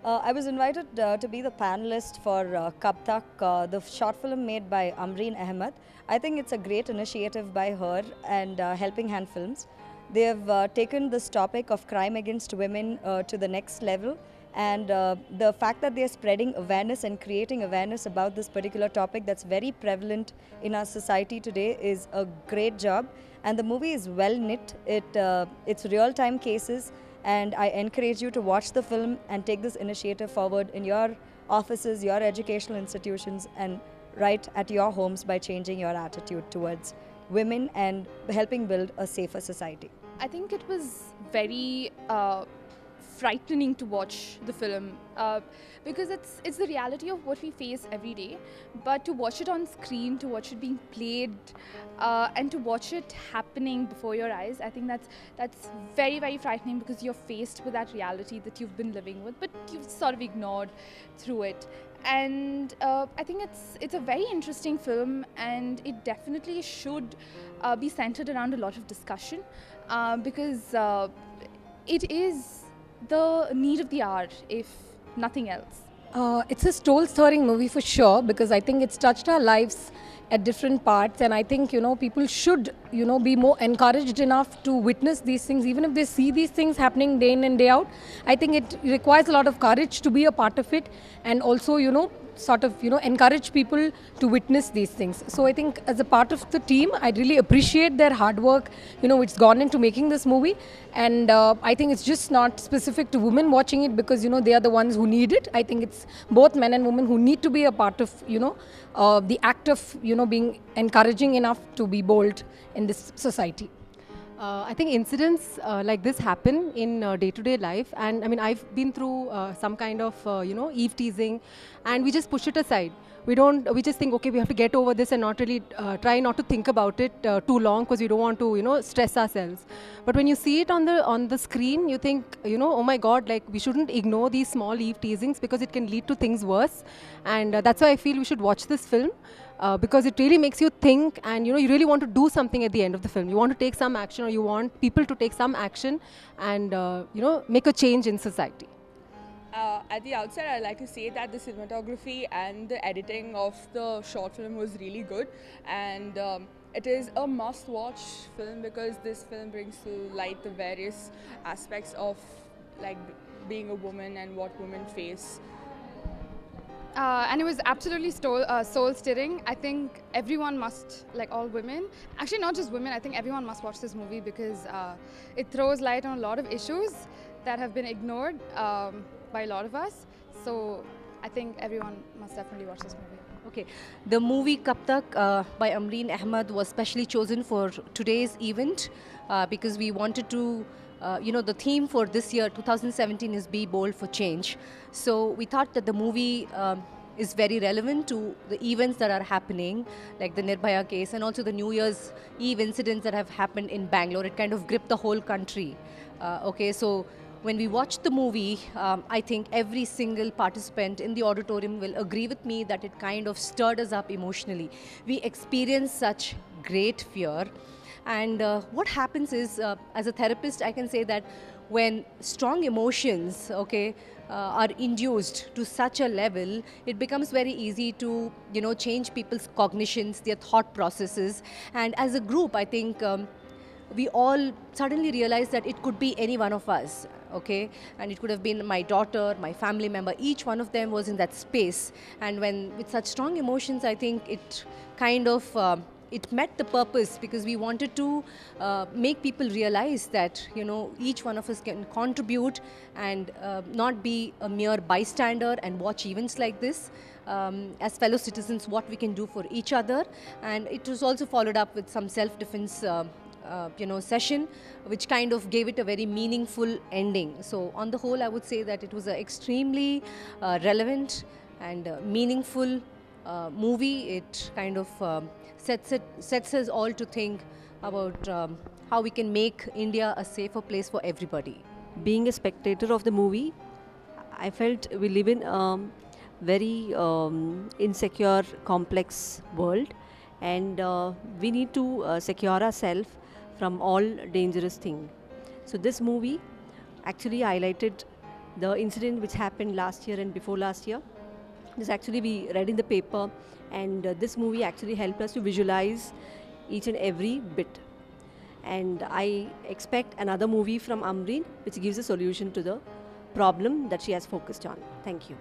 I was invited to be the panelist for KABTAK, the short film made by Amreen Ahmed. I think it's a great initiative by her and Helping Hand Films. They have taken this topic of crime against women to the next level, and the fact that they are spreading awareness and creating awareness about this particular topic that's very prevalent in our society today is a great job. And the movie is well knit. It's real-time cases, and I encourage you to watch the film and take this initiative forward in your offices, your educational institutions, and right at your homes by changing your attitude towards women and helping build a safer society. I think it was very frightening to watch the film because it's the reality of what we face every day, but to watch it on screen, to watch it being played and to watch it happening before your eyes, I think that's very, very frightening, because you're faced with that reality that you've been living with, but you've sort of ignored through it. And I think it's a very interesting film, and it definitely should be centered around a lot of discussion because it is the need of the hour, if nothing else. It's a soul-stirring movie for sure, because I think it's touched our lives at different parts, and I think people should be more encouraged enough to witness these things, even if they see these things happening day in and day out. I think it requires a lot of courage to be a part of it, and also encourage people to witness these things. So I think as a part of the team, I really appreciate their hard work it's gone into making this movie. And I think it's just not specific to women watching it, because they are the ones who need it. I think it's both men and women who need to be a part of the act of being encouraging enough to be bold in this society. I think incidents like this happen in day-to-day life, and I mean, I've been through some kind of eve teasing, and we just push it aside. We just think, okay, we have to get over this and not really try not to think about it too long, because we don't want to stress ourselves. But when you see it on the screen, you think, oh my God, like, we shouldn't ignore these small eve teasings, because it can lead to things worse. And that's why I feel we should watch this film. Because it really makes you think, and you really want to do something at the end of the film. You want to take some action, or you want people to take some action and make a change in society. At the outset, I'd like to say that the cinematography and the editing of the short film was really good, and it is a must-watch film, because this film brings to light the various aspects of like being a woman and what women face. And it was absolutely soul-stirring. I think everyone must, like all women, actually not just women, I think everyone must watch this movie, because it throws light on a lot of issues that have been ignored by a lot of us. So I think everyone must definitely watch this movie. Okay, the movie KABTAK by Amreen Ahmed was specially chosen for today's event because we wanted to the theme for this year, 2017, is Be Bold for Change. So we thought that the movie is very relevant to the events that are happening, like the Nirbhaya case, and also the New Year's Eve incidents that have happened in Bangalore. It kind of gripped the whole country. So when we watched the movie, I think every single participant in the auditorium will agree with me that it kind of stirred us up emotionally. We experienced such great fear. And what happens is, as a therapist, I can say that when strong emotions, are induced to such a level, it becomes very easy to, change people's cognitions, their thought processes. And as a group, I think we all suddenly realized that it could be any one of us, and it could have been my daughter, my family member. Each one of them was in that space. And when with such strong emotions, I think it kind of it met the purpose, because we wanted to make people realize that each one of us can contribute and not be a mere bystander and watch events like this. As fellow citizens, what we can do for each other. And it was also followed up with some self-defense session, which kind of gave it a very meaningful ending. So on the whole, I would say that it was an extremely relevant and meaningful movie. It kind of sets us all to think about how we can make India a safer place for everybody. Being a spectator of the movie, I felt we live in a very insecure, complex world, and we need to secure ourselves from all dangerous things. So this movie actually highlighted the incident which happened last year and before last year. This actually we read in the paper, and this movie actually helped us to visualize each and every bit. And I expect another movie from Amreen which gives a solution to the problem that she has focused on. Thank you.